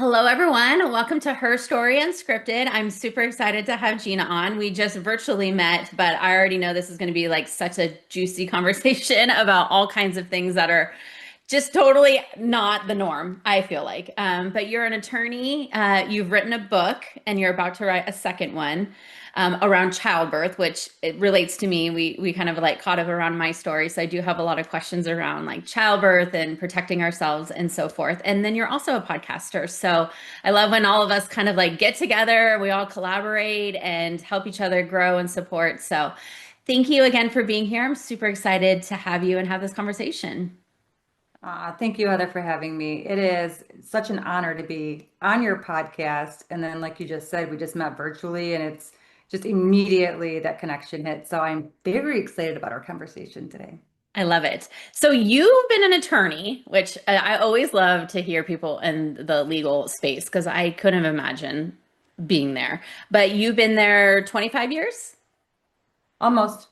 Hello, everyone. Welcome to Her Story Unscripted. I'm super excited to have Gina on. We just virtually met, but I already know this is going to be like such a juicy conversation about all kinds of things that are just totally not the norm, I feel like. But you're an attorney. You've written a book, and you're about to write a second one around childbirth, which it relates to me. We kind of like caught up around my story, so I do have a lot of questions around like childbirth and protecting ourselves and so forth. And then you're also a podcaster, so I love when all of us kind of like get together, we all collaborate and help each other grow and support. So thank you again for being here. I'm super excited to have you and have this conversation. Thank you, Heather, for having me. It is such an honor to be on your podcast. And then, like you just said, we just met virtually, and it's just immediately that connection hit. So I'm very excited about our conversation today. I love it. So you've been an attorney, which I always love to hear people in the legal space because I couldn't imagine being there. But you've been there 25 years? Almost,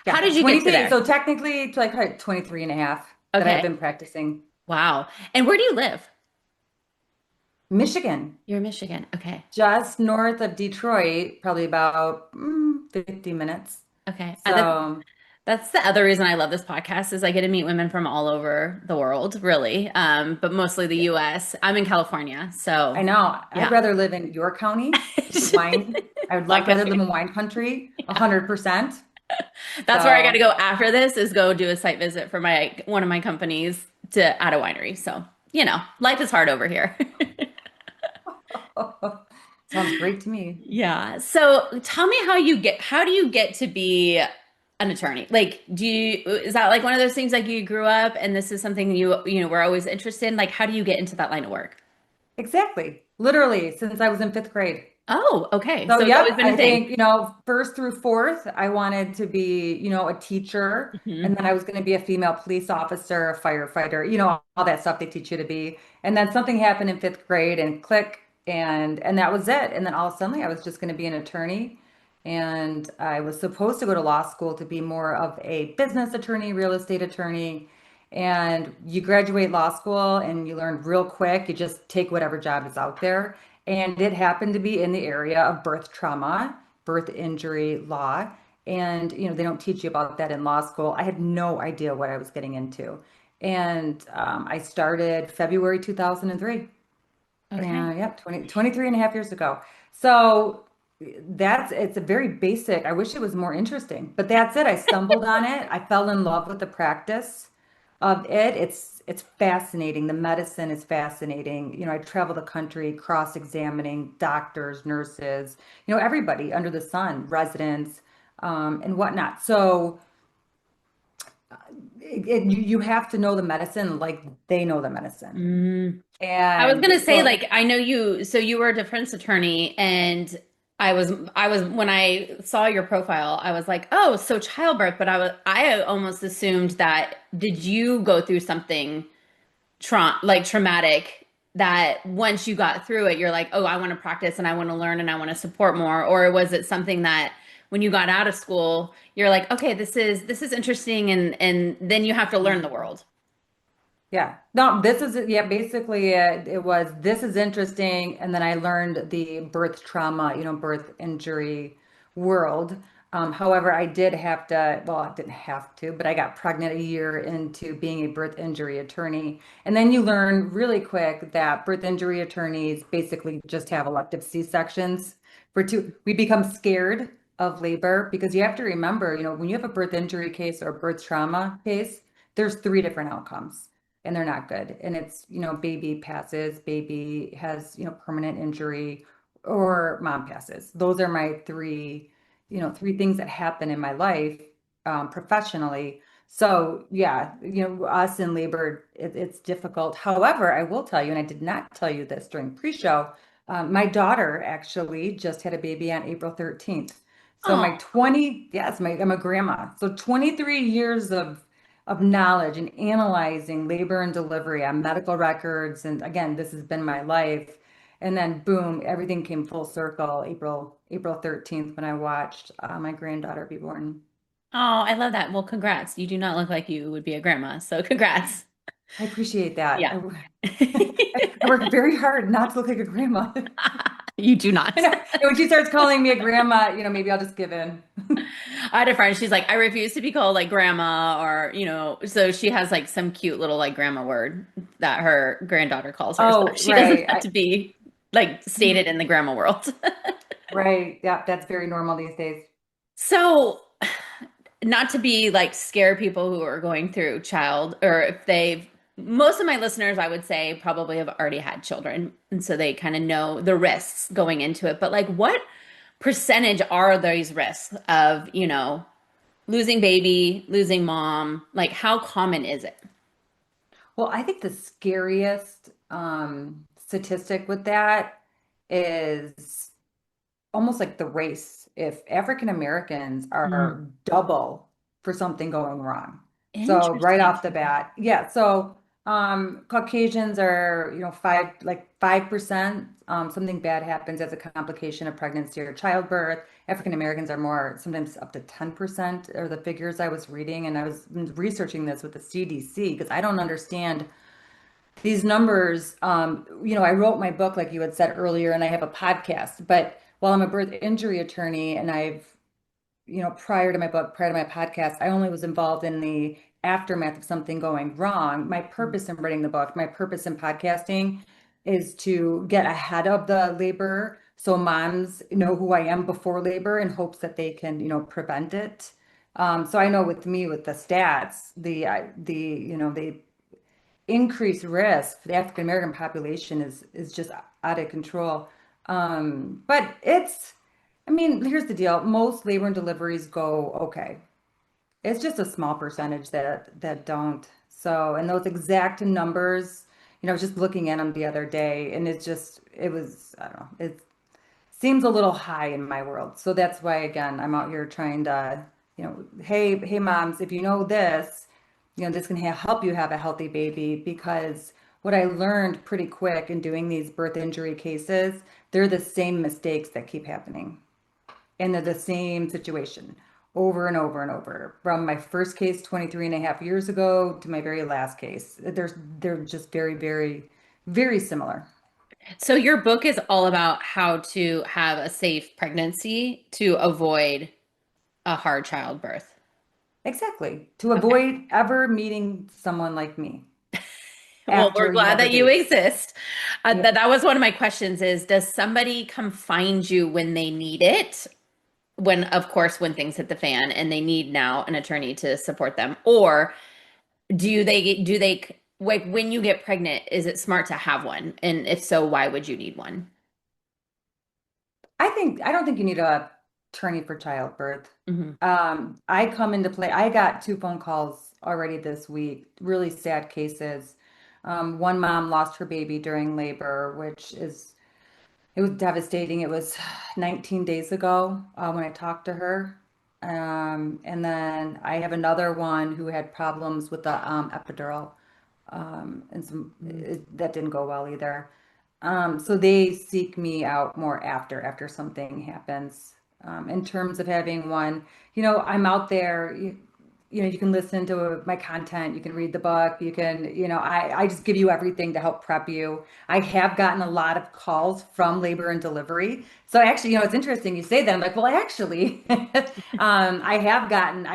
How yeah, did you get to 23. there? So technically, it's like 23 and a half that I've Okay. been practicing. Wow. And where do you live? Michigan, You're in Michigan. Okay. just north of Detroit, probably about 50 minutes. Okay. So That's the other reason I love this podcast is I get to meet women from all over the world, really, but mostly the US. I'm in California, I so know I'd yeah. rather live in your county, wine. I would Like, rather live in wine country, 100%. that's where I got to So go after this is go do a site visit for my one of my companies to at a winery. So, life is hard over here. sounds great to me. Yeah. So tell me how do you get to be an attorney? Like, is that like one of those things like you grew up and this is something were always interested in? Like, how do you get into that line of work? Exactly. Literally, since I was in fifth grade. Oh, okay. So, So it's yep, always been a I thing. think, first through fourth, I wanted to be, a teacher. And Hmm. then I was going to be a female police officer, a firefighter, all that stuff they teach you to be. And then something happened in fifth grade and click, and that was it. And then all of a sudden, I was just going to be an attorney. And I was supposed to go to law school to be more of a business attorney, real estate attorney. And you graduate law school and you learn real quick. You just take whatever job is out there. And it happened to be in the area of birth trauma, birth injury law. And, they don't teach you about that in law school. I had no idea what I was getting into. And I started February 2003. Okay. And yep, 23 and a half years ago. So it's a very basic. I wish it was more interesting, but that's it. I stumbled on it. I fell in love with the practice of it. It's fascinating. The medicine is fascinating. I travel the country cross-examining doctors, nurses, everybody under the sun, residents, and whatnot. So you have to know the medicine like they know the medicine. Mm. I was gonna And say, so like, I know so you were a defense attorney, and I was when I saw your profile, I was like, oh, so childbirth, but I almost assumed that did you go through something traumatic that once you got through it, you're like, oh, I want to practice and I want to learn and I want to support more, or was it something that when you got out of school, you're like, okay, this is interesting, and then you have to learn the world. yeah. No, this is yeah, basically it was this is interesting. And then I learned the birth trauma, birth injury world. However, I did have to, well, I didn't have to, but I got pregnant a year into being a birth injury attorney. And then you learn really quick that birth injury attorneys basically just have elective C-sections we become scared of labor because you have to remember, when you have a birth injury case or a birth trauma case, there's three different outcomes and they're not good. And it's, baby passes, baby has, permanent injury, or mom passes. Those are my three things that happen in my life professionally. So yeah, us in labor, it's difficult. However, I will tell you, and I did not tell you this during pre-show, my daughter actually just had a baby on April 13th. So Oh, my 20, yes, I'm a grandma. So 23 years of knowledge and analyzing labor and delivery on medical records. And again, this has been my life. And then boom, everything came full circle April 13th when I watched my granddaughter be born. oh, I love that. Well, congrats. You do not look like you would be a grandma, so congrats. I appreciate that. Yeah. I work very hard not to look like a grandma. You do I not. know. And when she starts calling me a grandma, maybe I'll just give in. I had a friend, she's like, I refuse to be called like grandma or, so she has like some cute little like grandma word that her granddaughter calls her. So Oh, she doesn't right. have to be like stated in the grandma world. Right. Yeah, that's very normal these days. So, not to be like scare people who are going through child, or if most of my listeners, I would say, probably have already had children. And so they kind of know the risks going into it. But like, what percentage are these risks of, losing baby, losing mom? Like, how common is it? Well, I think the scariest statistic with that is almost like the race. If African Americans Mm, are double for something going wrong. So right interesting. off the bat, yeah. So Caucasians are, 5%. Something bad happens as a complication of pregnancy or childbirth. African Americans are more, sometimes up to 10% are the figures I was reading, and I was researching this with the CDC because I don't understand these numbers. I wrote my book, like you had said earlier, and I have a podcast. But while I'm a birth injury attorney, and prior to my book, prior to my podcast, I only was involved in the aftermath of something going wrong. My purpose in writing the book, my purpose in podcasting is to get ahead of the labor so moms know who I am before labor in hopes that they can, prevent it. So I know with me, with the stats, the increased risk for the African American population is just out of control. But I mean, here's the deal. Most labor and deliveries go okay. It's just a small percentage that don't. So, and those exact numbers, I was just looking at them the other day, and it was, I don't know, it seems a little high in my world. So that's why, again, I'm out here trying to, hey, moms, if you know this, this can help you have a healthy baby. Because what I learned pretty quick in doing these birth injury cases, they're the same mistakes that keep happening. And they're the same situation over and over and over. From my first case 23 and a half years ago to my very last case. They're just very, very, very similar. So your book is all about how to have a safe pregnancy to avoid a hard childbirth. Exactly. To Okay. avoid ever meeting someone like me Well, we're after you glad have the that you baby. exist. Yeah. That was one of my questions is, does somebody come find you when they need it? When, of course, when things hit the fan and they need now an attorney to support them? Or do they like when you get pregnant, is it smart to have one? And if so, why would you need one? I don't think you need a attorney for childbirth. Hmm. I come into play. I got two phone calls already this week, really sad cases. One mom lost her baby during labor, it was devastating. It was 19 days ago when I talked to her. And then I have another one who had problems with the epidural, and that didn't go well either. So they seek me out more after something happens. In terms of having one, I'm out there. You can listen to my content, you can read the book, you can, I just give you everything to help prep you. I have gotten a lot of calls from labor and delivery. So actually, it's interesting you say that. I'm like, well, actually, I have gotten,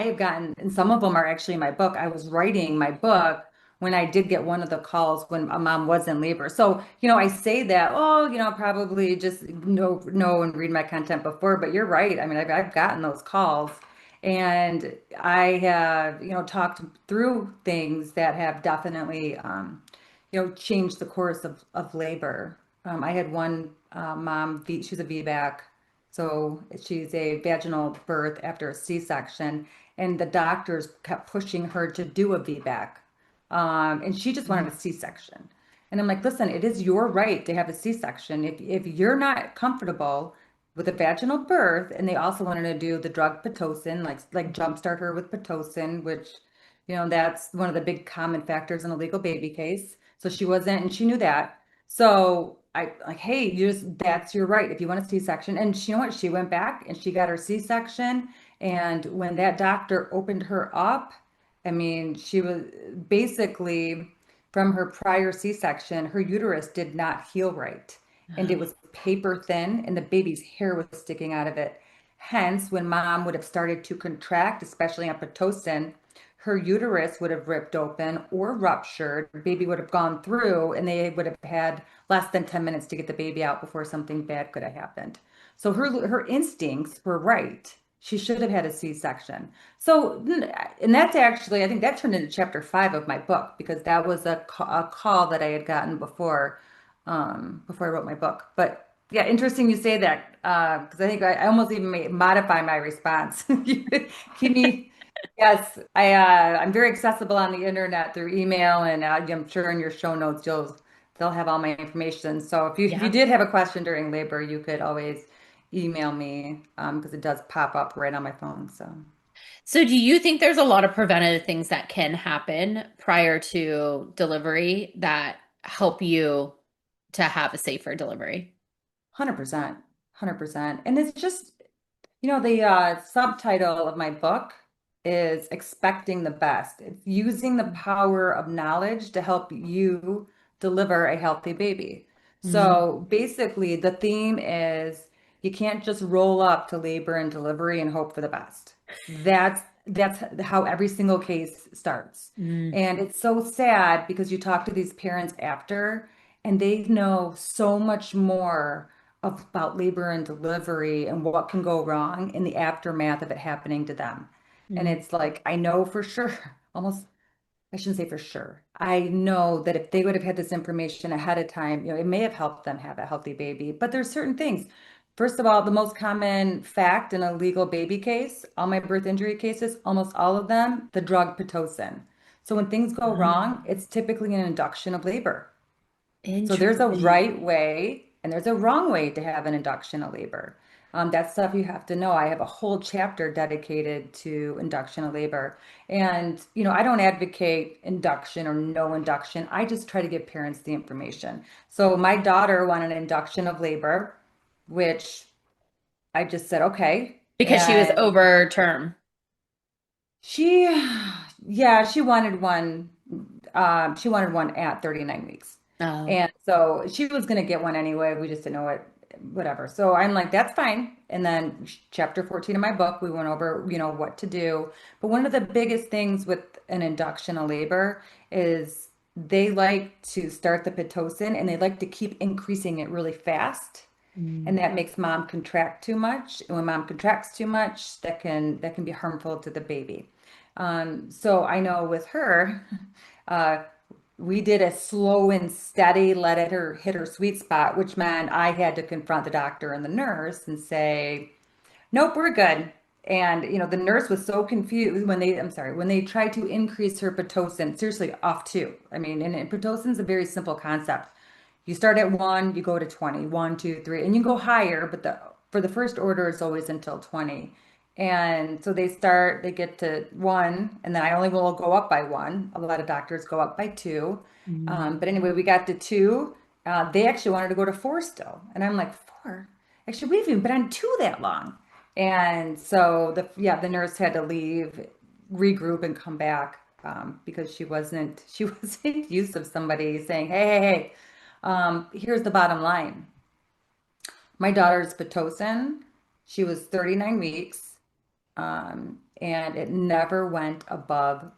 and some of them are actually in my book. I was writing my book when I did get one of the calls when a mom was in labor. So, I say that, oh, probably just know and read my content before, but you're right. I mean, I've gotten those calls. And I have, talked through things that have definitely, changed the course of labor. I had one mom, she's a VBAC, so she's a vaginal birth after a C-section, and the doctors kept pushing her to do a VBAC, and she just wanted a C-section. And I'm like, listen, it is your right to have a C-section. If you're not comfortable with a vaginal birth, and they also wanted to do the drug Pitocin, like jumpstart her with Pitocin, which, that's one of the big common factors in a legal baby case. So she wasn't, and she knew that. So I like, hey, that's your right if you want a C-section. And you know what? She went back and she got her C-section. And when that doctor opened her up, I mean, she was basically from her prior C-section, her uterus did not heal right. And it was paper thin, and the baby's hair was sticking out of it. Hence, when mom would have started to contract, especially on Pitocin, her uterus would have ripped open or ruptured. Baby would have gone through, and they would have had less than 10 minutes to get the baby out before something bad could have happened. So her instincts were right. She should have had a C-section. So, and that's actually, I think that turned into chapter 5 of my book because that was a call that I had gotten before I wrote my book. But yeah, interesting you say that because I think I almost even may modify my response. Keep me, yes, I'm very accessible on the internet through email, and I'm sure in your show notes they'll have all my information. So if you Yeah. did have a question during labor, you could always email me because it does pop up right on my phone. So. So do you think there's a lot of preventative things that can happen prior to delivery that help you to have a safer delivery? 100%, 100%. And it's just, the subtitle of my book is Expecting the Best. It's using the power of knowledge to help you deliver a healthy baby. Mm, So basically, the theme is you can't just roll up to labor and delivery and hope for the best. That's how every single case starts. mm, And it's so sad because you talk to these parents after, and they know so much more about labor and delivery and what can go wrong in the aftermath of it happening to them. And mm, it's like, I know for sure, almost, I shouldn't say for sure. I know that if they would have had this information ahead of time, it may have helped them have a healthy baby. But there's certain things. First of all, the most common fact in a legal baby case, all my birth injury cases, almost all of them, the drug Pitocin. So when things go wrong, mm. it's typically an induction of labor. So there's a Interesting. right way and there's a wrong way to have an induction of labor. That's stuff you have to know. I have a whole chapter dedicated to induction of labor. And, I don't advocate induction or no induction. I just try to give parents the information. So my daughter wanted an induction of labor, which I just said, okay. Because she was And over term. she, yeah, she wanted one at 39 weeks. Oh. And so she was going to get one anyway. We just didn't know it, whatever. So I'm like, that's fine. And then chapter 14 of my book, we went over, what to do. But one of the biggest things with an induction of labor is they like to start the Pitocin and they like to keep increasing it really fast. Mm. And that makes mom contract too much. And when mom contracts too much, that can be harmful to the baby. So I know with her, uh, we did a slow and steady, let it her hit her sweet spot, which meant I had to confront the doctor and the nurse and say, nope, we're good. And the nurse was so confused when they tried to increase her Pitocin, seriously, off two. I mean, and Pitocin is a very simple concept. You start at 1, you go to 20, 1, 2, 3, and you go higher, but for the first order, it's always until 20. And so they get to 1, and then I only will go up by 1. A lot of doctors go up by 2. Mm. But anyway, we got to 2. They actually wanted to go to 4 still. And I'm like, 4? Actually, we've even been on 2 that long. And so the nurse had to leave, regroup, and come back because she wasn't used of somebody saying, hey, hey, hey, here's the bottom line. My daughter's Pitocin, she was 39 weeks, and it never went above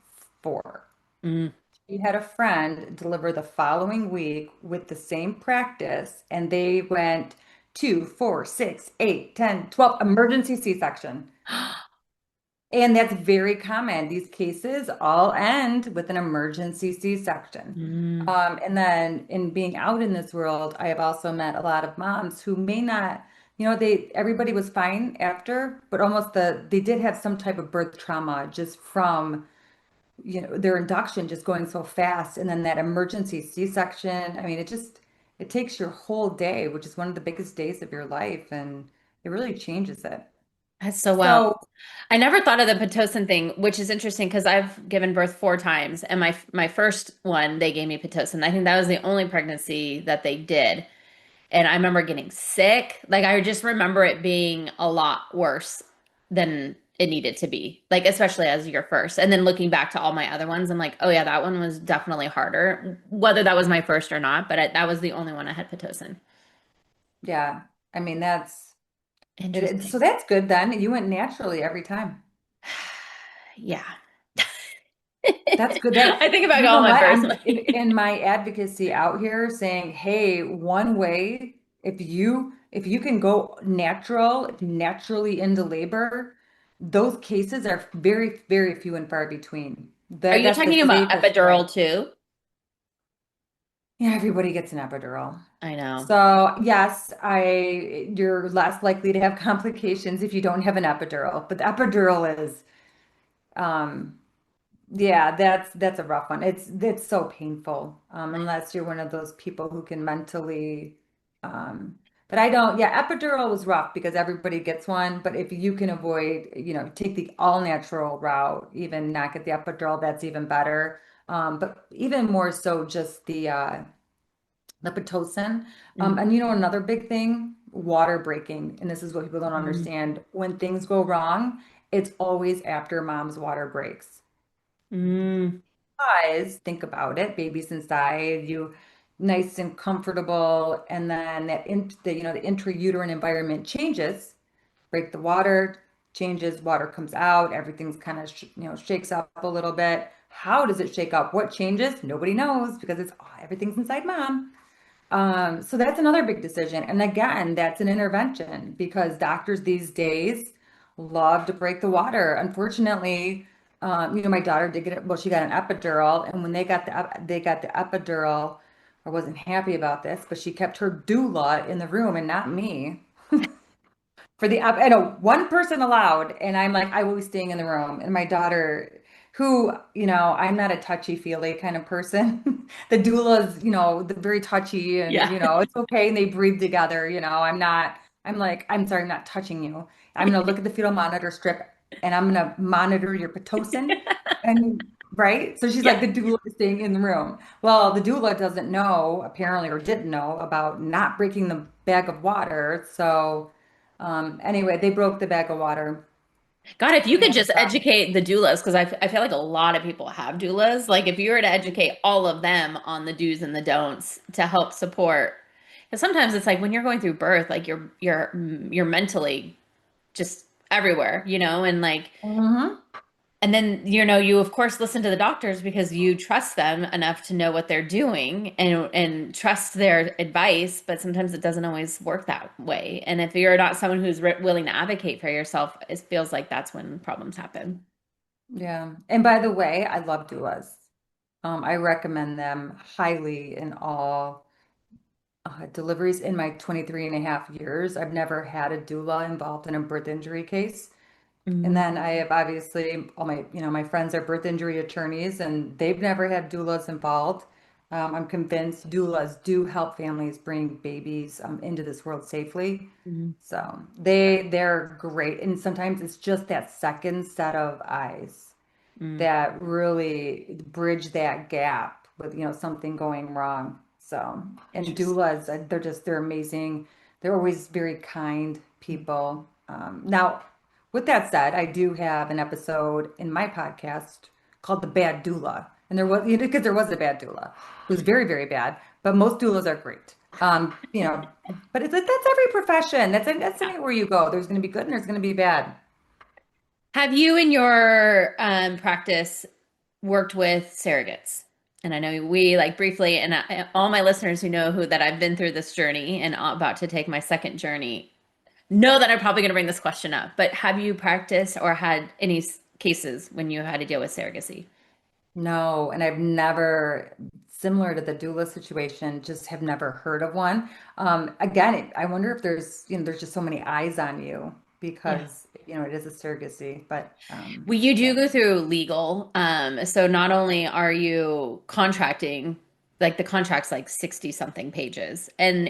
4. Mm. She had a friend deliver the following week with the same practice, and they went 2, 4, 6, 8, 10, 12, emergency C-section. And that's very common. These cases all end with an emergency C-section. Mm. And then in being out in this world, I have also met a lot of moms who may not, everybody was fine after, but almost they did have some type of birth trauma just from, their induction just going so fast. And then that emergency C-section, I mean, it takes your whole day, which is one of the biggest days of your life, and it really changes it. That's so wild. So, I never thought of the Pitocin thing, which is interesting because I've given birth 4 times, and my first one they gave me Pitocin. I think that was the only pregnancy that they did, and I remember getting sick. Like I just remember it being a lot worse than it needed to be, like especially as your first. And then looking back to all my other ones, I'm like, oh yeah, that one was definitely harder, whether that was my first or not, but that was the only one I had Pitocin. Yeah. I mean, that's so Interesting. that's good then. You went naturally every time. Yeah. That's good. That I think about you all know my what? first I'm ones. in my advocacy out here saying, hey, one way, if you can go naturally into labor, those cases are very, very few and far between. Are That you that's the talking about safest way. epidural too? Yeah, everybody gets an epidural. I know. So yes, you're less likely to have complications if you don't have an epidural, but the epidural is um yeah, that's a rough one. It's so painful. Unless you're one of those people who can mentally but I don't, yeah, epidural was rough because everybody gets one, but if you can avoid, take the all natural route, even not get the epidural, that's even better. But even more so just the Pitocin. Mm. And another big thing, water breaking. And this is what people don't Mm. understand. When things go wrong, it's always after mom's water breaks. Mm. Eyes, think about it, baby's inside, you nice and comfortable, and then the intrauterine environment changes, break the water, changes, water comes out, everything's kind of shakes up a little bit. How does it shake up? What changes? Nobody knows because everything's inside mom. So that's another big decision. And again, that's an intervention because doctors these days love to break the water. Unfortunately, my daughter did get it. Well, she got an epidural, and when they got the epidural, I wasn't happy about this, but she kept her doula in the room and not me for the I know one person allowed, and I'm like, I will be staying in the room. And my daughter, who, I'm not a touchy-feely kind of person. The doula's, the very touchy and Yeah. it's okay. And they breathe together, I'm like, I'm sorry, I'm not touching you. I'm gonna look at the fetal monitor strip and I'm gonna monitor your Pitocin. And right. So she's like, Yeah. the doula is staying in the room. Well, the doula doesn't know, apparently, or didn't know about not breaking the bag of water. So anyway, they broke the bag of water. God, if you could And just educate the doulas, because I feel like a lot of people have doulas. Like if you were to educate all of them on the do's and the don'ts to help support, because sometimes it's like when you're going through birth, like you're mentally just everywhere, and like Mhm. and then, you of course listen to the doctors because you trust them enough to know what they're doing and trust their advice, but sometimes it doesn't always work that way. And if you're not someone who's willing to advocate for yourself, it feels like that's when problems happen. Yeah. And by the way, I love doulas. I recommend them highly in all deliveries in my 23 and a half years. I've never had a doula involved in a birth injury case. And Mm, then I have obviously all my friends are birth injury attorneys and they've never had doulas involved. I'm convinced doulas do help families bring babies into this world safely. mm, So they're great. And sometimes it's just that second set of eyes mm. that really bridge that gap with, something going wrong. So, and Interesting. doulas, they're amazing. They're always very kind people. Now, with that said, I do have an episode in my podcast called The Bad Doula. And there was, because there was a bad doula who's very, very bad, but most doulas are great. But it's like that's every profession. That's Yeah. anywhere you go. There's going to be good and there's going to be bad. Have you in your practice worked with surrogates? And I know we like briefly, and all my listeners who know who that I've been through this journey and about to take my second journey know that I'm probably going to bring this question up. But have you practiced or had any cases when you had to deal with surrogacy? No, and I've never, similar to the doula situation, just have never heard of one. Again, I wonder if there's just so many eyes on you Yeah. because, it is a surrogacy, but Well, you do yeah. go through legal. So not only are you contracting, like the contract's like 60 something pages, and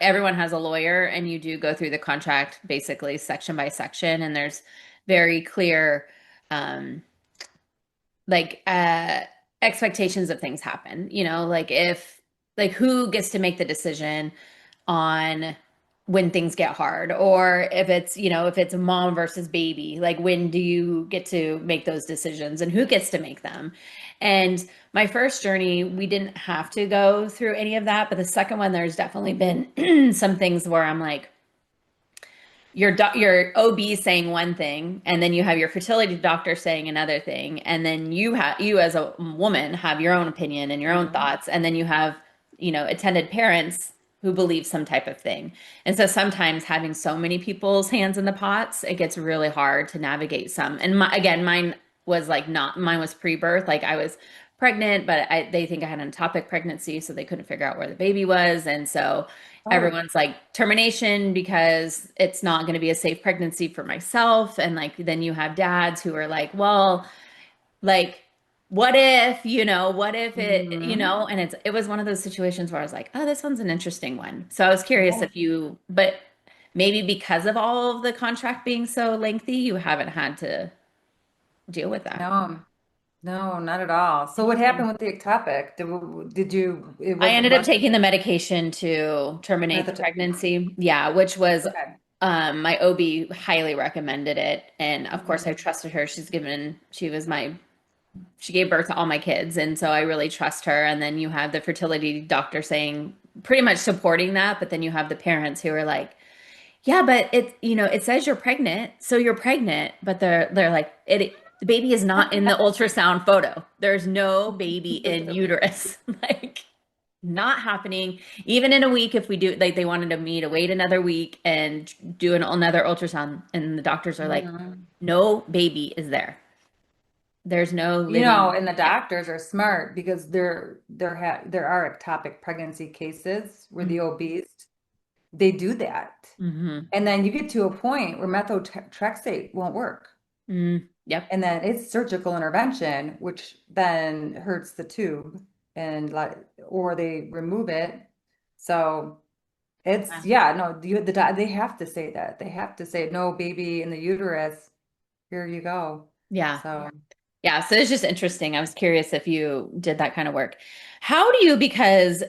everyone has a lawyer and you do go through the contract basically section by section, and there's very clear, um, like, expectations of things happen, like if, like who gets to make the decision on when things get hard, or if it's, if it's a mom versus baby, like when do you get to make those decisions and who gets to make them? And my first journey, we didn't have to go through any of that, but the second one, there's definitely been some things where I'm like, your OB saying one thing, and then you have your fertility doctor saying another thing, and then you as a woman have your own opinion and your own Mhm. thoughts, and then you have, attended parents who believe some type of thing. And so sometimes having so many people's hands in the pots, it gets really hard to navigate some. And again, mine was pre-birth, like I was pregnant, but they think I had an ectopic pregnancy, so they couldn't figure out where the baby was, and so Oh. everyone's like termination because it's not going to be a safe pregnancy for myself. And like then you have dads who are like, well, like what if it, Hmm. and it was one of those situations where I was like, oh, this one's an interesting one. So I was curious Yeah. if but maybe because of all of the contract being so lengthy, you haven't had to deal with that. No, no, not at all. So what Interesting. happened with the ectopic? Did you, it I was ended up must taking the medication to terminate the method. pregnancy. Yeah, which was Okay. my OB highly recommended it. And of course I Mhm. trusted her. She gave birth to all my kids. And so I really trust her. And then you have the fertility doctor saying pretty much supporting that, but then you have the parents who are like, yeah, but it says you're pregnant, so you're pregnant, but they're like the baby is not in the ultrasound photo. There's no baby in uterus. Like not happening. Even in a week, if we do, like they wanted me to wait another week and do another ultrasound, and the doctors are like, Mhm. no baby is there. There's no You know, living. and the Yeah. doctors are smart because there are ectopic pregnancy cases where the obese they do that. Mm-hmm. And then you get to a point where methotrexate won't work. Yep. And then it's surgical intervention, which then hurts the tube and like, or they remove it. So it's, Yeah. yeah, no, they have to say that. They have to say, no baby in the uterus. Here you go. Yeah. So Yeah, so it's just interesting. I was curious if you did that kind of work. How do you, because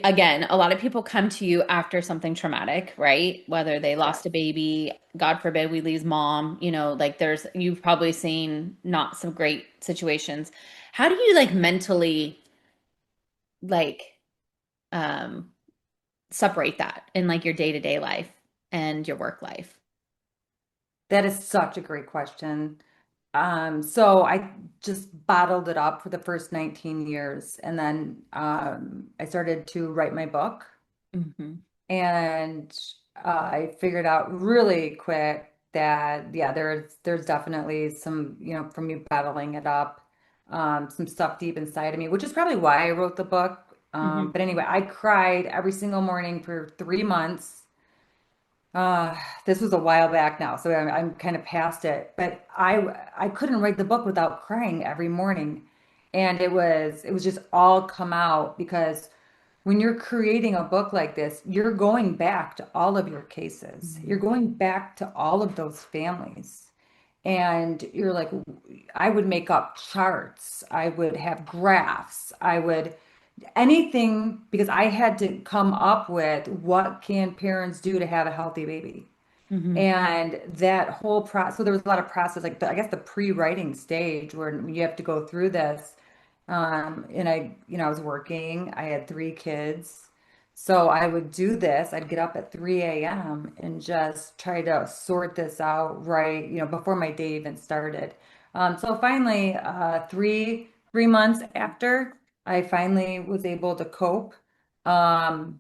again, a lot of people come to you after something traumatic, right? Whether they yeah. lost a baby, God forbid we lose mom, like you've probably seen not some great situations. How do you like mentally like um separate that in like your day-to-day life and your work life? That is such a great question. So I just bottled it up for the first 19 years, and then I started to write my book, Hmm. and I figured out really quick that yeah, there's definitely some, from me bottling it up, some stuff deep inside of me, which is probably why I wrote the book. Hmm. But anyway, I cried every single morning for 3 months. Uh, this was a while back now, so I'm kind of past it. But I couldn't write the book without crying every morning, and it was just all come out because when you're creating a book like this, you're going back to all of your cases. You're going back to all of those families, and you're like, I would make up charts. I would have graphs. I would anything because I had to come up with what can parents do to have a healthy baby. Hmm. And that whole process, so there was a lot of process, like I guess the pre-writing stage where you have to go through this. And I was working, I had 3 kids. So I would do this. I'd get up at 3 a.m. and just try to sort this out right, before my day even started. So finally, three months after, I finally was able to um,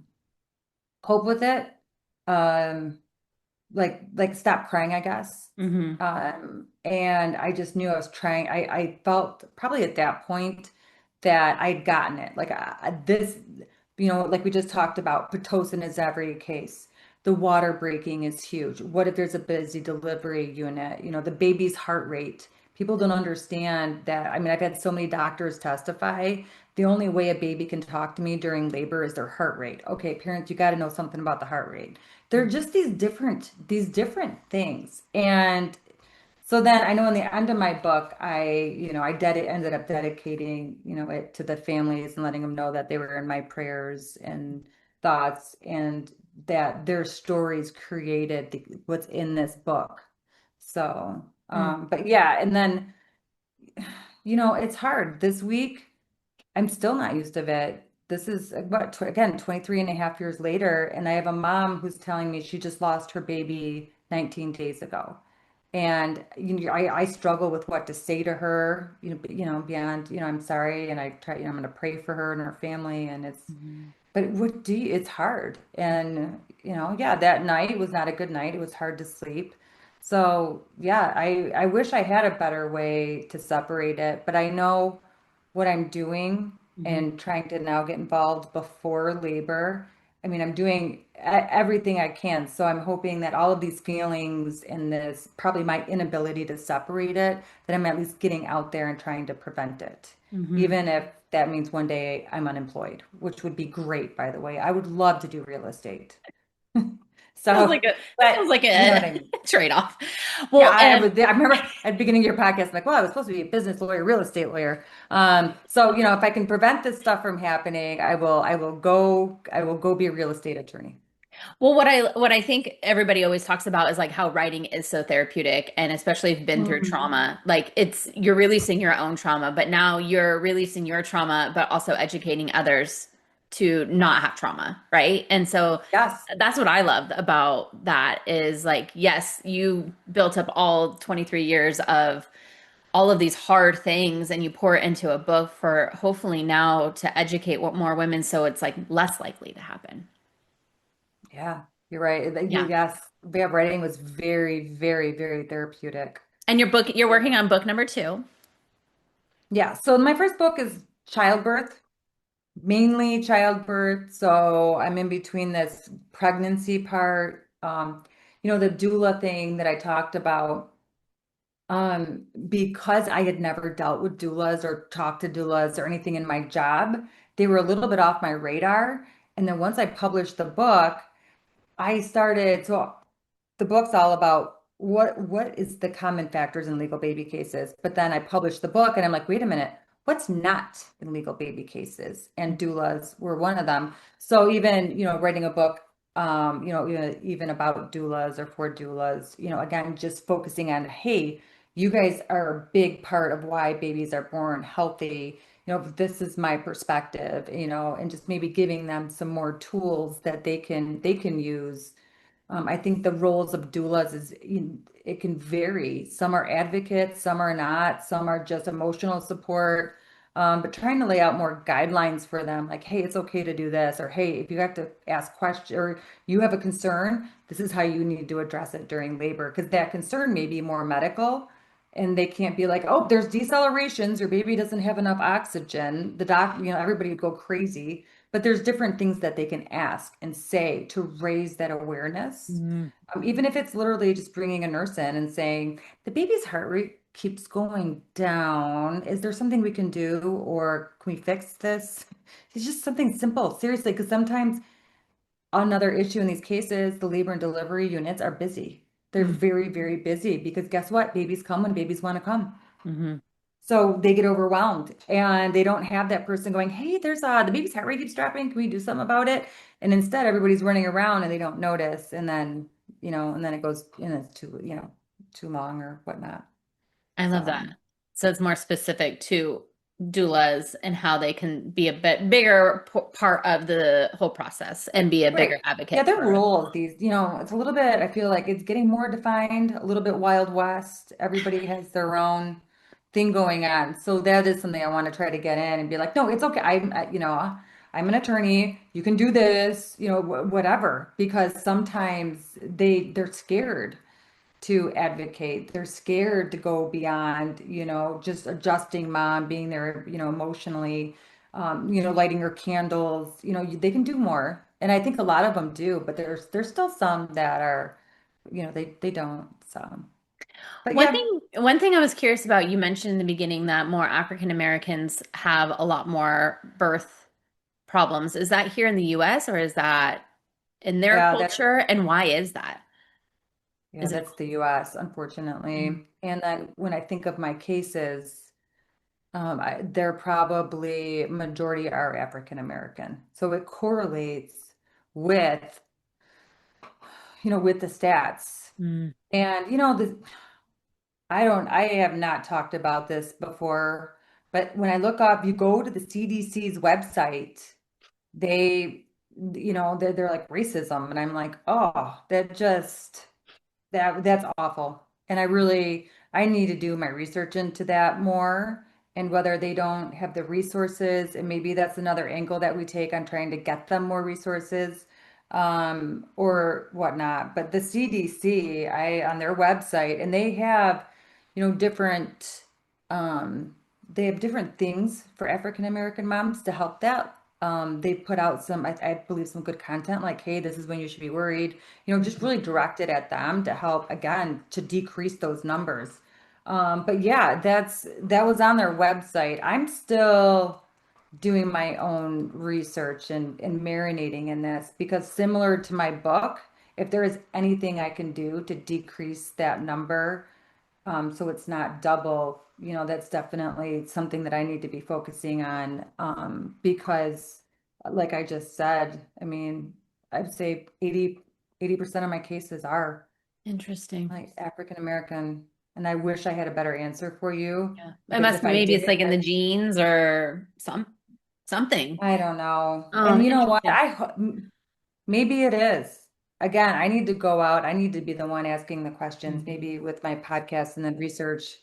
cope with it. Um, like stop crying, I guess. Hmm. And I just knew I was trying. I felt probably at that point that I'd gotten it. Like this, like we just talked about, Pitocin is every case. The water breaking is huge. What if there's a busy delivery unit? The baby's heart rate. People don't understand that. I mean, I've had so many doctors testify. The only way a baby can talk to me during labor is their heart rate. Okay, parents, you got to know something about the heart rate. They're just these different things. And so then I know in the end of my book, ended up dedicating, it to the families and letting them know that they were in my prayers and thoughts. And that their stories created what's in this book. So, Mm. but yeah, and then, it's hard. This week, I'm still not used to it. This is what, again, 23 and a half years later, and I have a mom who's telling me she just lost her baby 19 days ago. And I struggle with what to say to her, beyond, I'm sorry, and I try, I'm going to pray for her and her family, and Mhm. but it's hard. And, yeah, that night was not a good night. It was hard to sleep. So, yeah, I wish I had a better way to separate it, but I know what I'm doing Mhm. and trying to now get involved before labor. I mean, I'm doing everything I can. So I'm hoping that all of these feelings and this probably my inability to separate it, that I'm at least getting out there and trying to prevent it. Mhm. Even if that means one day I'm unemployed, which would be great, by the way. I would love to do real estate. Sounds So, like a that but sounds like you know what a I mean? trade-off. Yeah, Well, and I remember at the beginning of your podcast, I'm like, well, I was supposed to be a business lawyer, real estate lawyer. So, if I can prevent this stuff from happening, I will go be a real estate attorney. well, what I think everybody always talks about is like how writing is so therapeutic, and especially if you've been through Mhm. trauma, like you're releasing your own trauma, but now you're releasing your trauma, but also educating others to not have trauma, right? And so Yes. that's what I loved about that is like, yes, you built up all 23 years of all of these hard things and you pour it into a book for hopefully now to educate what more women so it's like less likely to happen. Yeah, you're right. Yeah. Yes. Yeah, writing was very, very, very therapeutic. And you're working on book number two. Yeah. So my first book is Childbirth, mainly childbirth. So I'm in between this pregnancy part, the doula thing that I talked about. Because I had never dealt with doulas or talked to doulas or anything in my job, they were a little bit off my radar. And then once I published the book, so the book's all about what is the common factors in legal baby cases. But then I published the book and I'm like, wait a minute, what's not in legal baby cases? And doulas were one of them. So even, writing a book, even about doulas or for doulas, again, just focusing on, hey, you guys are a big part of why babies are born healthy. This is my perspective, and just maybe giving them some more tools that they can use. I think the roles of doulas it can vary. Some are advocates, some are not, some are just emotional support. But trying to lay out more guidelines for them, like, hey, it's okay to do this, or hey, if you have to ask questions or you have a concern, this is how you need to address it during labor, because that concern may be more medical, and they can't be like, oh, there's decelerations, your baby doesn't have enough oxygen. The doc, everybody would go crazy. But there's different things that they can ask and say to raise that awareness. Mhm. Even if it's literally just bringing a nurse in and saying, the baby's heart rate keeps going down. Is there something we can do, or can we fix this? It's just something simple, seriously, because sometimes another issue in these cases, the labor and delivery units are busy. They're Mhm. very, very busy because guess what? Babies come when babies want to come. Mhm. So they get overwhelmed and they don't have that person going, hey, there's the baby's heart rate keeps dropping. Can we do something about it? And instead everybody's running around and they don't notice. And then it goes, it's too long or whatnot. I love that. So So it's more specific to doulas and how they can be a bit bigger part of the whole process and be a bigger right. Yeah, advocate they're for. rules. It's a little bit, I feel like it's getting more defined, a little bit Wild West. Everybody has their own thing going on. So that is something I want to try to get in and be like, no, it's okay. I'm an attorney. You can do this, whatever, because sometimes they're scared to advocate. They're scared to go beyond, just adjusting mom, being there, emotionally, lighting her candles, they can do more. And I think a lot of them do, but there's still some that are, they don't. So, but yeah, One thing I was curious about, you mentioned in the beginning that more African Americans have a lot more birth problems. Is that here in the US or is that in their yeah, culture? And why is that? yeah, Is it? that's the US, Mhm. unfortunately. And then when I think of my cases, they're probably majority are African American. So it correlates with with the stats. Mm. And, I have not talked about this before, but when I look up, you go to the CDC's website, they, they're like racism. And I'm like, oh, that's awful. And I need to do my research into that more and whether they don't have the resources. And maybe that's another angle that we take on trying to get them more resources, or whatnot. But the CDC, on their website, and they have different things for African American moms to help that. They put out I believe, some good content like, hey, this is when you should be worried, just really directed at them to help, again, to decrease those numbers. But yeah, that was on their website. I'm still doing my own research and marinating in this because similar to my book, if there is anything I can do to decrease that number, so it's not double, that's definitely something that I need to be focusing on, because like I just said, I mean, I'd say 80% of my cases are Interesting. like African American, and I wish I had a better answer for you Yeah. It because must if be I maybe it's did, like in the genes or something. I don't know. Oh, And you know what? interesting. Maybe it is. Again, I need to go out. I need to be the one asking the questions, Hmm. maybe with my podcast and then research,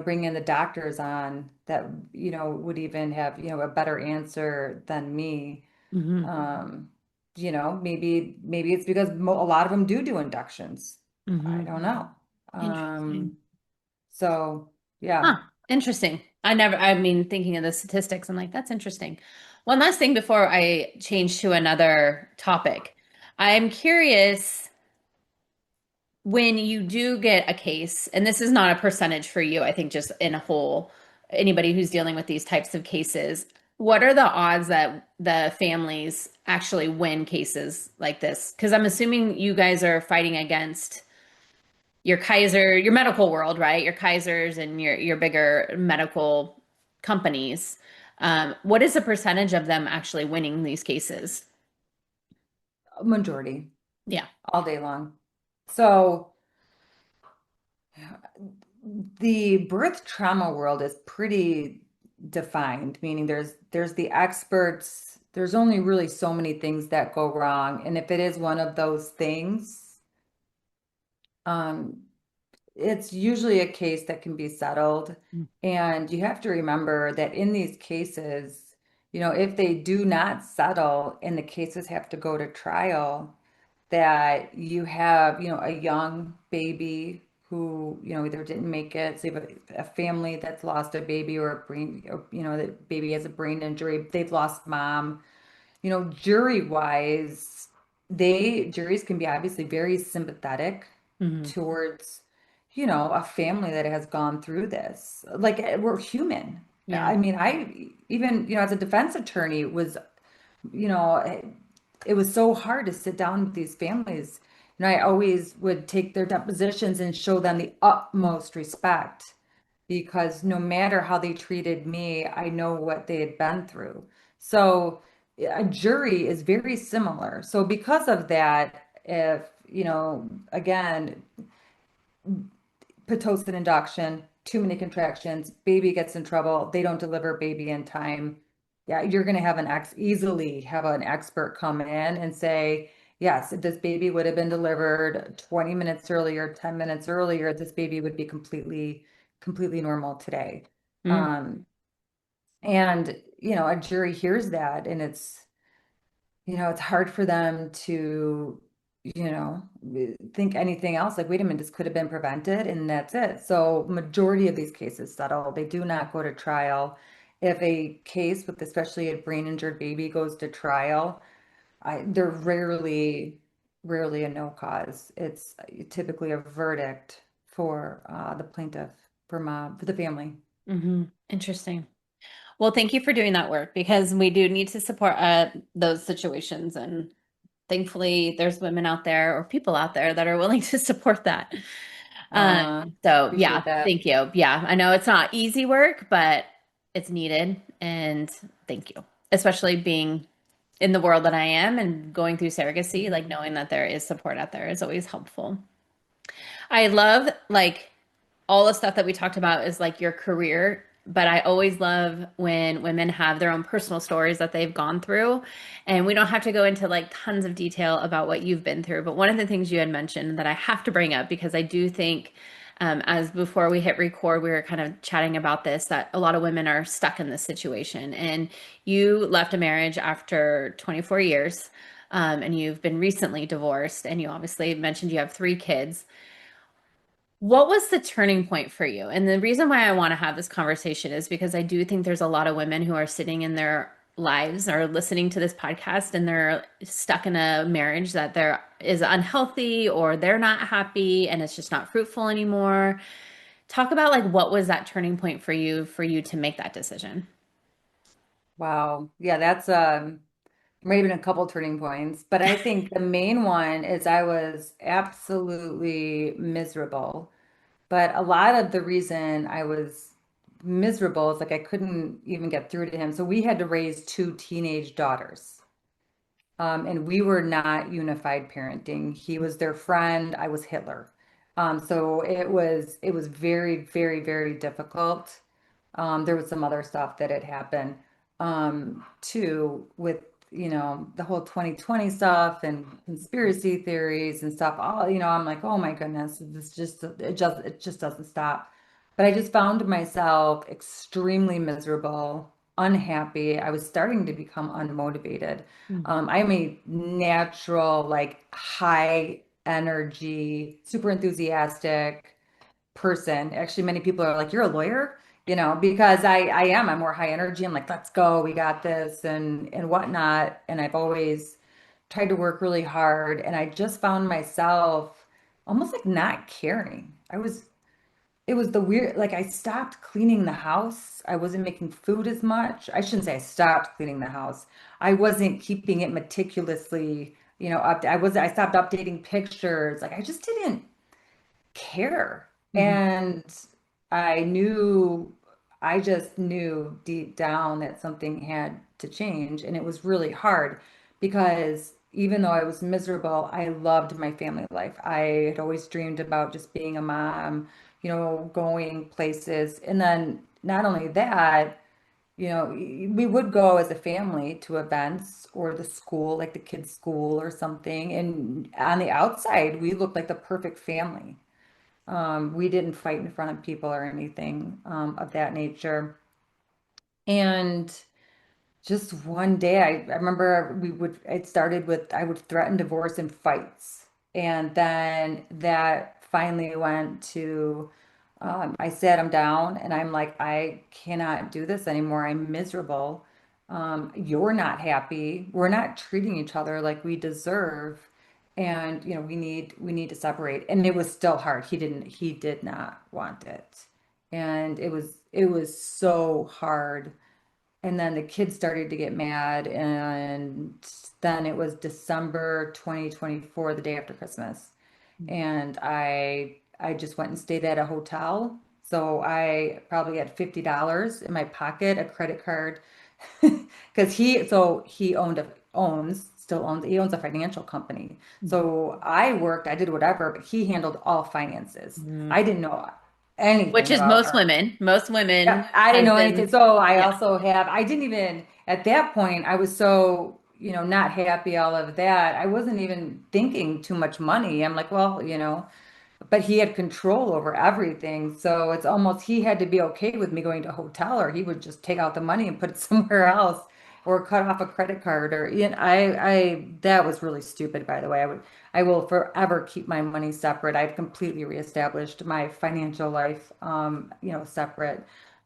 bring in the doctors on that, would even have, a better answer than me. Hmm. Um, maybe it's because a lot of them do inductions. I Hmm. don't know. Interesting. So yeah. Huh. Interesting. I mean, thinking of the statistics, I'm like, that's interesting. One last thing before I change to another topic. I'm curious when you do get a case, and this is not a percentage for you, I think just in a whole, anybody who's dealing with these types of cases, what are the odds that the families actually win cases like this? Because I'm assuming you guys are fighting against your Kaiser, your medical world, right? Your Kaisers and your bigger medical companies. What is the percentage of them actually winning these cases? Majority Yeah. all day long. So the birth trauma world is pretty defined, meaning there's the experts, there's only really so many things that go wrong. And if it is one of those things, um, it's usually a case that can be settled. And you have to remember that in these cases, if they do not settle and the cases have to go to trial, that you have, a young baby who, either didn't make it. So you have a family that's lost a baby or a brain, or, the baby has a brain injury. They've lost mom. Jury wise, juries can be obviously very sympathetic Hmm. towards, a family that has gone through this. Like, we're human. Yeah. I mean, I even, as a defense attorney was, you know, it was so hard to sit down with these families. I always would take their depositions and show them the utmost respect because no matter how they treated me, I know what they had been through. So a jury is very similar. So because of that, if, again, Pitocin induction, too many contractions, baby gets in trouble, they don't deliver baby in time. Yeah, you're going to have easily have an expert come in and say, yes, if this baby would have been delivered 20 minutes earlier, 10 minutes earlier, this baby would be completely normal today. Mm. Um, and, a jury hears that and it's hard for them to, think anything else. Like, wait a minute, this could have been prevented, and that's it. So, majority of these cases settle. They do not go to trial. If a case with especially a brain injured baby goes to trial, they're rarely a no cause. It's typically a verdict for the plaintiff, for mom, for the family. Hmm. Interesting. Well, thank you for doing that work because we do need to support those situations. And thankfully, there's women out there or people out there that are willing to support that. Um, so, yeah, Appreciate that. thank you. Yeah, I know it's not easy work, but it's needed. And thank you, especially being in the world that I am and going through surrogacy, like knowing that there is support out there is always helpful. I love like all the stuff that we talked about is like your career, but I always love when women have their own personal stories that they've gone through. And we don't have to go into like tons of detail about what you've been through. But one of the things you had mentioned that I have to bring up because I do think, as before we hit record, we were kind of chatting about this, that a lot of women are stuck in this situation. And you left a marriage after 24 years. And you've been recently divorced, and you obviously mentioned you have 3 kids. What was the turning point for you? And the reason why I want to have this conversation is because I do think there's a lot of women who are sitting in their lives or listening to this podcast and they're stuck in a marriage that there is unhealthy or they're not happy and it's just not fruitful anymore. Talk about like what was that turning point for you to make that decision? Wow. Yeah, that's maybe a couple turning points, but I think the main one is I was absolutely miserable. But a lot of the reason I was miserable is like I couldn't even get through to him. So we had to raise 2 teenage daughters. And we were not unified parenting. He was their friend, I was Hitler. So it was very, very, very difficult. There was some other stuff that had happened too with the whole 2020 stuff and conspiracy theories and stuff. All I'm like, oh my goodness, this just it just doesn't stop. But I just found myself extremely miserable, unhappy. I was starting to become unmotivated. I'm a natural, like high energy, super enthusiastic person. Actually, many people are like, "You're a lawyer," because I am. I'm more high energy. I'm like, "Let's go, we got this," and whatnot. And I've always tried to work really hard, and I just found myself almost like not caring. It was the weird, like I stopped cleaning the house. I wasn't making food as much. I shouldn't say I stopped cleaning the house. I wasn't keeping it meticulously, up. I stopped updating pictures. Like I just didn't care. Mhm. And I just knew deep down that something had to change. And it was really hard because even though I was miserable, I loved my family life. I had always dreamed about just being a mom, going places. And then not only that, we would go as a family to events or the school, like the kids' school or something. And on the outside, we looked like the perfect family. We didn't fight in front of people or anything of that nature. And just one day, I remember it started with, I would threaten divorce and fights. And then that finally went to, I sat him down and I'm like, I cannot do this anymore. I'm miserable. You're not happy. We're not treating each other like we deserve. And, we need to separate. And it was still hard. He did not want it. And it was so hard. And then the kids started to get mad, and then it was December 2024, the day after Christmas. And I just went and stayed at a hotel. So I probably had $50 in my pocket, a credit card, because he owns a financial company. So I did whatever, but he handled all finances. Mhm. I didn't know Which anything is about most our women. Most yeah, women, I didn't as know anything. in, So yeah. I didn't even, at that point, I was so, not happy, all of that. I wasn't even thinking too much money. I'm like, well, but he had control over everything. So it's almost, he had to be okay with me going to a hotel, or he would just take out the money and put it somewhere else or cut off a credit card or, that was really stupid, by the way. I will forever keep my money separate. I've completely reestablished my financial life, separate,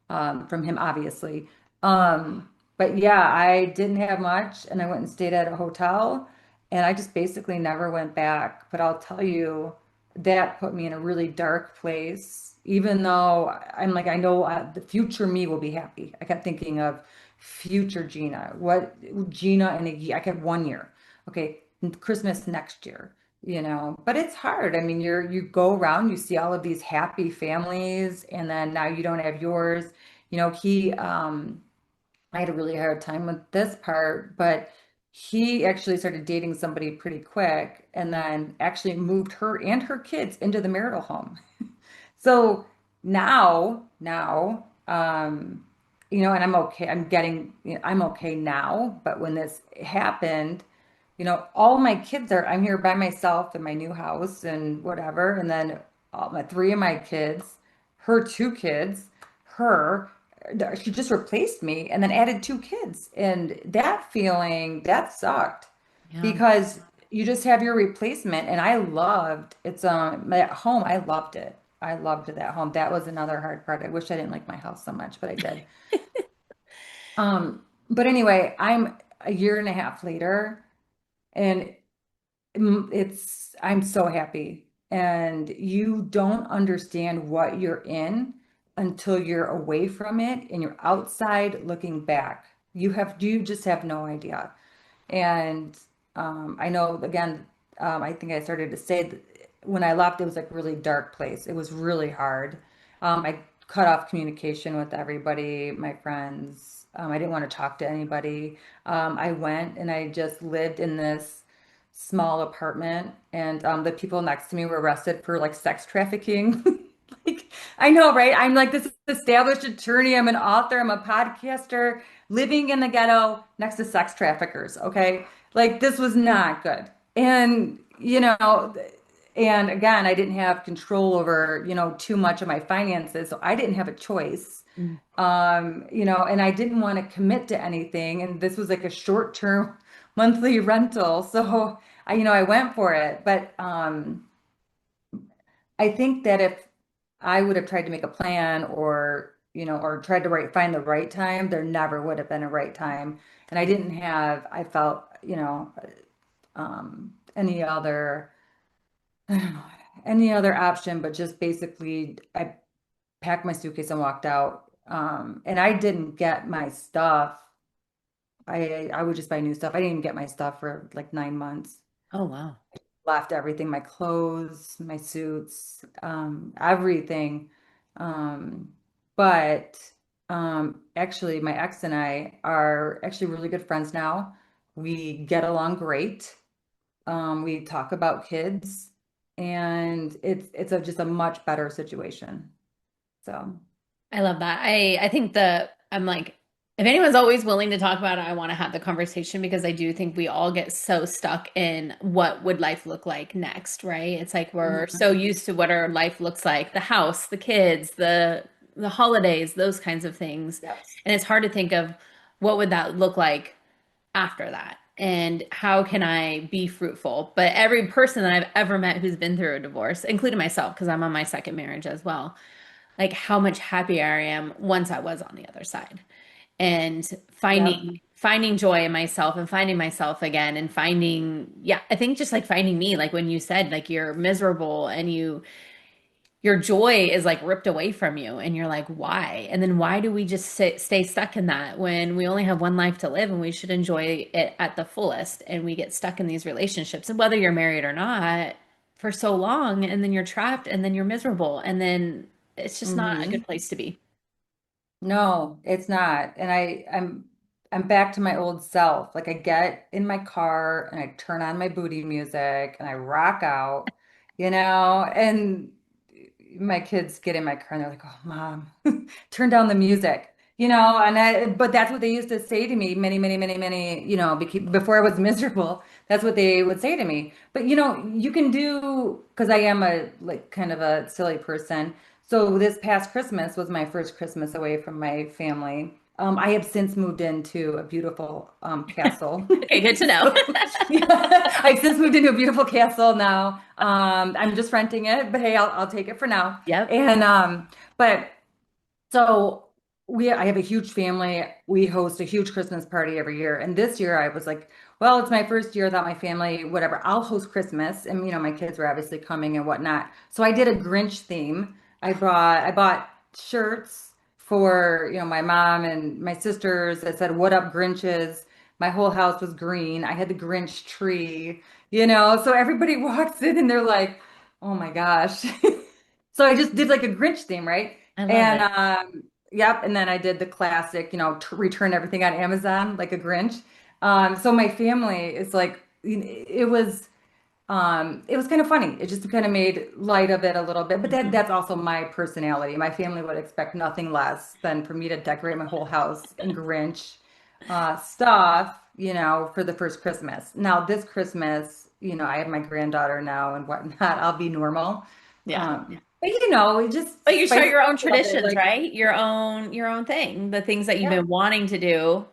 from him, obviously. But yeah, I didn't have much and I went and stayed at a hotel and I just basically never went back. But I'll tell you, that put me in a really dark place. Even though I'm like, I know the future me will be happy. I kept thinking of future Gina. What Gina in a year? I kept one year. Okay, Christmas next year. But it's hard. I mean, you go around, you see all of these happy families, and then now you don't have yours. He I had a really hard time with this part, but he actually started dating somebody pretty quick and then actually moved her and her kids into the marital home. So now, and I'm okay. I'm okay now. But when this happened, all my kids I'm here by myself in my new house and whatever. And then all my three of my kids, her two kids, her, she just replaced me and then added two kids. And that feeling, that sucked Yeah. because you just have your replacement. And it's at home. I loved it. I loved that home. That was another hard part. I wish I didn't like my house so much, but I did. But anyway, I'm a year and a half later and I'm so happy. And you don't understand what you're in until you're away from it and you're outside looking back. You just have no idea. And I know, again, I think I started to say that when I left, it was like really dark place. It was really hard. I cut off communication with everybody, my friends. I didn't want to talk to anybody. I went and I just lived in this small apartment, and the people next to me were arrested for like sex trafficking. Like, I know, right? I'm like this established attorney. I'm an author. I'm a podcaster living in the ghetto next to sex traffickers. Okay. Like this was not good. And again, I didn't have control over, too much of my finances. So I didn't have a choice. Mm. And I didn't want to commit to anything. And this was like a short-term monthly rental. So I went for it. But I think that if I would have tried to make a plan or tried to find the right time, there never would have been a right time. And I felt, any other, I don't know, any other option, but just basically I packed my suitcase and walked out. And I didn't get my stuff. I would just buy new stuff. I didn't even get my stuff for like 9 months. Oh, wow. Left everything, my clothes, my suits, everything. Um, but actually, my ex and I are actually really good friends now. We get along great. We talk about kids, and just a much better situation. So, I love that. I think I'm like, if anyone's always willing to talk about it, I want to have the conversation because I do think we all get so stuck in what would life look like next, right? It's like we're so mhm. used to what our life looks like, the house, the kids, the holidays, those kinds of things. Yes. And it's hard to think of what would that look like after that and how can I be fruitful. But every person that I've ever met who's been through a divorce, including myself, because I'm on my second marriage as well, like how much happier I am once I was on the other side and Yep. finding joy in myself and finding myself again and finding, yeah, I think just like finding me, like when you said like you're miserable and your joy is like ripped away from you and you're like, why? And then why do we just stay stuck in that when we only have one life to live and we should enjoy it at the fullest, and we get stuck in these relationships and whether you're married or not for so long, and then you're trapped and then you're miserable and then it's just not a good hmm place to be. No, it's not. And I'm back to my old self. Like I get in my car and I turn on my booty music and I rock out, and my kids get in my car and they're like, "Oh, mom, turn down the music." But that's what they used to say to me many, many, many, many, before I was miserable. That's what they would say to me. But you can do, because I am a like kind of a silly person. So this past Christmas was my first Christmas away from my family. I have since moved into a beautiful castle. Okay, good to know. So yeah, I've since moved into a beautiful castle now. I'm just renting it, but hey, I'll take it for now. Yep. And but so I have a huge family. We host a huge Christmas party every year. And this year I was like, well, it's my first year without my family, whatever. I'll host Christmas. And my kids were obviously coming and whatnot. So I did a Grinch theme. I bought shirts for, my mom and my sisters that said, "What up, Grinches?" My whole house was green. I had the Grinch tree, so everybody walks in and they're like, "Oh my gosh." So I just did like a Grinch theme, right? I love And it. yep, and then I did the classic, return everything on Amazon like a Grinch. So my family is like, it was kind of funny. It just kind of made light of it a little bit, but Mhm. that's also my personality. My family would expect nothing less than for me to decorate my whole house in Grinch stuff, for the first Christmas. Now, this Christmas, I have my granddaughter now and whatnot. I'll be normal. Yeah. But it But just you start spices your own it up. It traditions, like, right? Your own thing, the things that you've yeah, been wanting to do,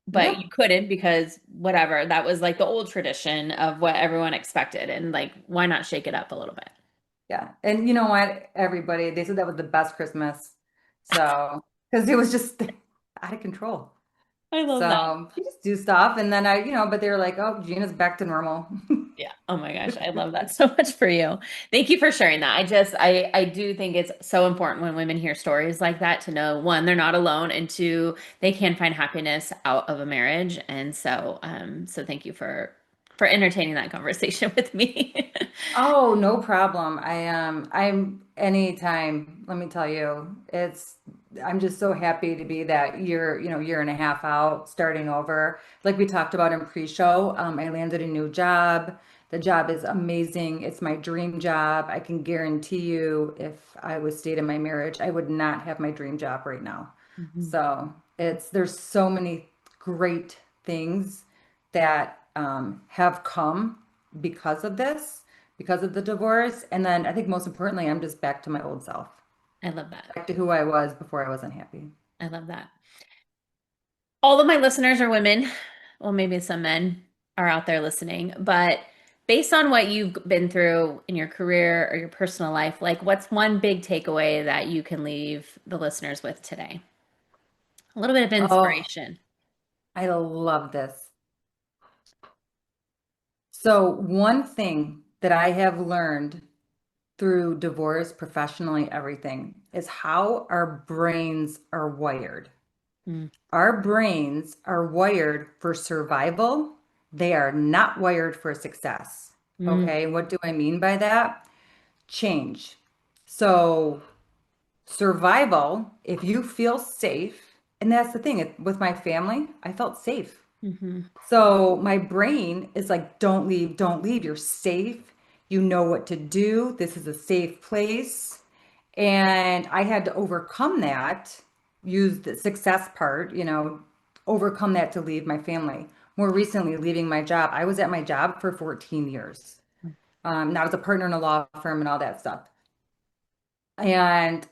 but you yep. couldn't because whatever. That was like the old tradition of what everyone expected. And like, why not shake it up a little bit? Yeah. And you know what? Everybody, they said that was the best Christmas. So, because it was just out of control. I love that. So you just do stuff. And then but they were like, oh, Gina's back to normal. Yeah. Oh my gosh, I love that so much for you. Thank you for sharing that. I do think it's so important when women hear stories like that to know one, they're not alone, and two, they can find happiness out of a marriage. And so thank you for entertaining that conversation with me. Oh, no problem. I'm anytime, let me tell you, I'm just so happy to be that year and a half out, starting over. Like we talked about in pre-show, I landed a new job. The job is amazing. It's my dream job. I can guarantee you, if I was stayed in my marriage, I would not have my dream job right now. Mhm. So there's so many great things that have come because of this, because of the divorce. And then I think most importantly, I'm just back to my old self, I love that. back to who I was before I wasn't happy. I love that. All of my listeners are women. Well, maybe some men are out there listening, but based on what you've been through in your career or your personal life, like what's one big takeaway that you can leave the listeners with today? A little bit of Oh, inspiration. I love this. So, one thing that I have learned through divorce, professionally, everything is how our brains are wired. Mm, Our brains are wired for survival. They are not wired for success. mm, Okay, what do I mean by that? Change. So, survival, if you feel safe, and that's the thing, with my family, I felt safe. mhm, So my brain is like, don't leave, don't leave. You're safe. You know what to do. This is a safe place. And I had to overcome that, use the success part, overcome that to leave my family. More recently, leaving my job. I was at my job for 14 years. And I was a partner in a law firm and all that stuff. And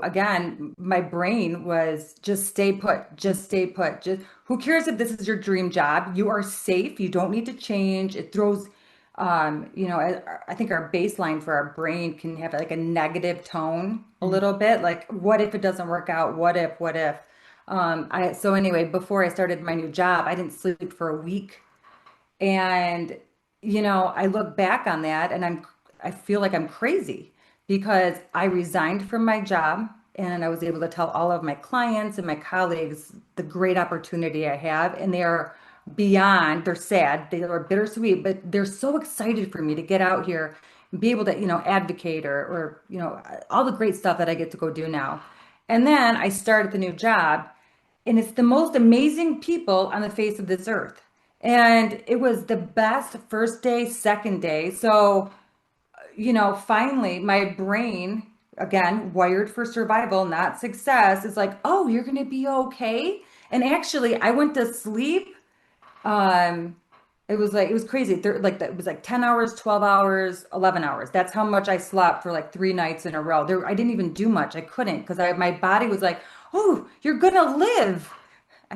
again, my brain was just stay put, just stay put. Just who cares if this is your dream job? You are safe. You don't need to change. It throws, I think our baseline for our brain can have like a negative tone a mhm. little bit. Like, what if it doesn't work out? What if? So anyway, before I started my new job, I didn't sleep for a week. And, I look back on that and I feel like I'm crazy because I resigned from my job and I was able to tell all of my clients and my colleagues the great opportunity I have. And they're sad, they are bittersweet, but they're so excited for me to get out here and be able to, advocate or all the great stuff that I get to go do now. And then I start at the new job and it's the most amazing people on the face of this earth. And it was the best first day, second day. So, finally, my brain, again, wired for survival, not success, is like, oh, you're going to be okay. And actually, I went to sleep. Um, it was crazy. It was like 10 hours, 12 hours, 11 hours. That's how much I slept for like 3 nights in a row. I didn't even do much. I couldn't because my body was like, oh, you're gonna live.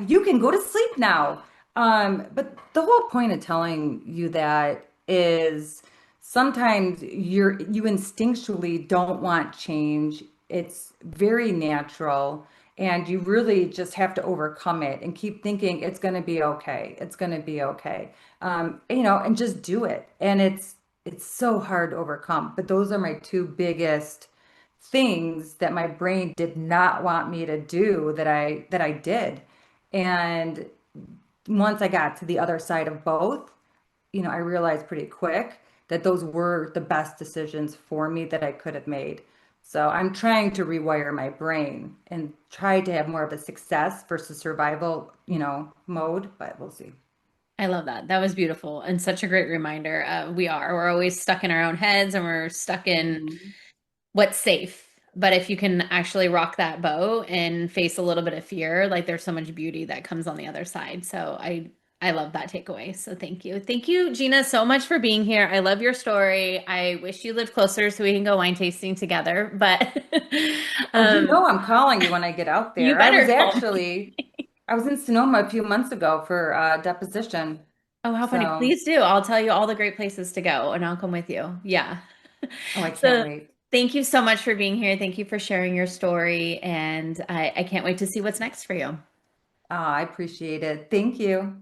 You can go to sleep now. But the whole point of telling you that is sometimes you instinctually don't want change. It's very natural, and you really just have to overcome it and keep thinking it's going to be okay. It's going to be okay. And just do it. And it's so hard to overcome. But those are my two biggest things that my brain did not want me to do that I did. And once I got to the other side of both, I realized pretty quick that those were the best decisions for me that I could have made. So I'm trying to rewire my brain and try to have more of a success versus survival, mode, but we'll see. I love that. That was beautiful and such a great reminder. We're always stuck in our own heads and we're stuck in Mhm. what's safe. But if you can actually rock that boat and face a little bit of fear, like there's so much beauty that comes on the other side. So I love that takeaway. So thank you. Thank you, Gina, so much for being here. I love your story. I wish you lived closer so we can go wine tasting together. But Oh, um, I'm calling you when I get out you there. I was better call me. actually, I was in Sonoma a few months ago for a deposition. Oh, how funny. So, Please do. I'll tell you all the great places to go and I'll come with you. Yeah. oh, I can't So wait. thank you so much for being here. Thank you for sharing your story. And I can't wait to see what's next for you. I appreciate it. Thank you.